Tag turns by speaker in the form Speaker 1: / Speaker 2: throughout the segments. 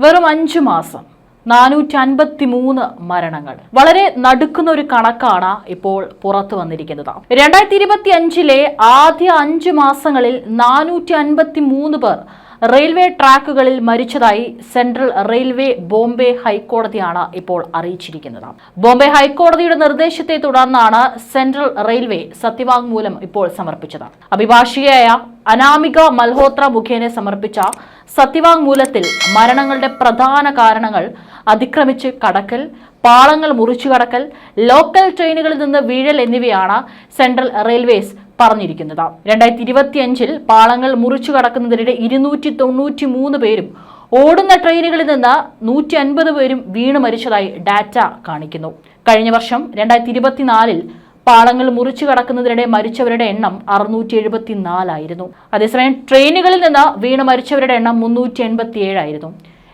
Speaker 1: വെറും 5 മാസം 453 മരണങ്ങൾ. വളരെ നടുക്കുന്ന ഒരു കണക്കാണ് ഇപ്പോൾ പുറത്തു വന്നിരിക്കുന്നത്. 2025 ആദ്യ 5 മാസങ്ങളിൽ 453 പേർ റെയിൽവേ ട്രാക്കുകളിൽ മരിച്ചതായി സെൻട്രൽ റെയിൽവേ ബോംബെ ഹൈക്കോടതിയാണ് ഇപ്പോൾ അറിയിച്ചിരിക്കുന്നത്. ബോംബെ ഹൈക്കോടതിയുടെ നിർദ്ദേശത്തെ തുടർന്നാണ് സെൻട്രൽ റെയിൽവേ സത്യവാങ്മൂലം ഇപ്പോൾ സമർപ്പിച്ചത്. അഭിഭാഷകയായ അനാമിക മൽഹോത്ര മുഖേന സമർപ്പിച്ച സത്യവാങ്മൂലത്തിൽ മരണങ്ങളുടെ പ്രധാന കാരണങ്ങൾ അതിക്രമിച്ച് കടക്കൽ, പാളങ്ങൾ മുറിച്ചു കടക്കൽ, ലോക്കൽ ട്രെയിനുകളിൽ നിന്ന് വീഴൽ എന്നിവയാണ് സെൻട്രൽ റെയിൽവേസ് പറഞ്ഞിരിക്കുന്നത്. 2025 പാളങ്ങൾ മുറിച്ചു കടക്കുന്നതിനിടെ 293 പേരും ഓടുന്ന ട്രെയിനുകളിൽ നിന്ന് 150 പേരും വീണ് മരിച്ചതായി ഡാറ്റ കാണിക്കുന്നു. കഴിഞ്ഞ വർഷം 2024 പാളങ്ങൾ മുറിച്ചു കടക്കുന്നതിനിടെ മരിച്ചവരുടെ എണ്ണം 674 ആയിരുന്നു. അതേസമയം ട്രെയിനുകളിൽ നിന്ന് വീണ് മരിച്ചവരുടെ എണ്ണം 387 ആയിരുന്നു.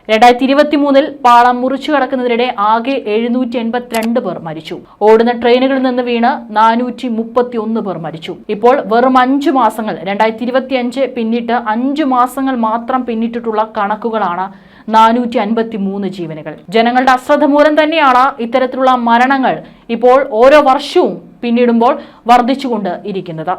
Speaker 1: 2023 പാളം മുറിച്ചു കടക്കുന്നതിനിടെ ആകെ 782 പേർ മരിച്ചു. ഓടുന്ന ട്രെയിനുകളിൽ നിന്ന് വീണ് 431 പേർ മരിച്ചു. ഇപ്പോൾ വെറും 5 മാസങ്ങൾ 2025 പിന്നിട്ട് 5 മാസങ്ങൾ മാത്രം പിന്നിട്ടിട്ടുള്ള കണക്കുകളാണ് 453 ജീവനുകൾ. ജനങ്ങളുടെ അശ്രദ്ധ മൂലം തന്നെയാണ് ഇത്തരത്തിലുള്ള മരണങ്ങൾ ഇപ്പോൾ ഓരോ വർഷവും പിന്നിടുമ്പോൾ വർദ്ധിച്ചുകൊണ്ട് ഇരിക്കുന്നത്.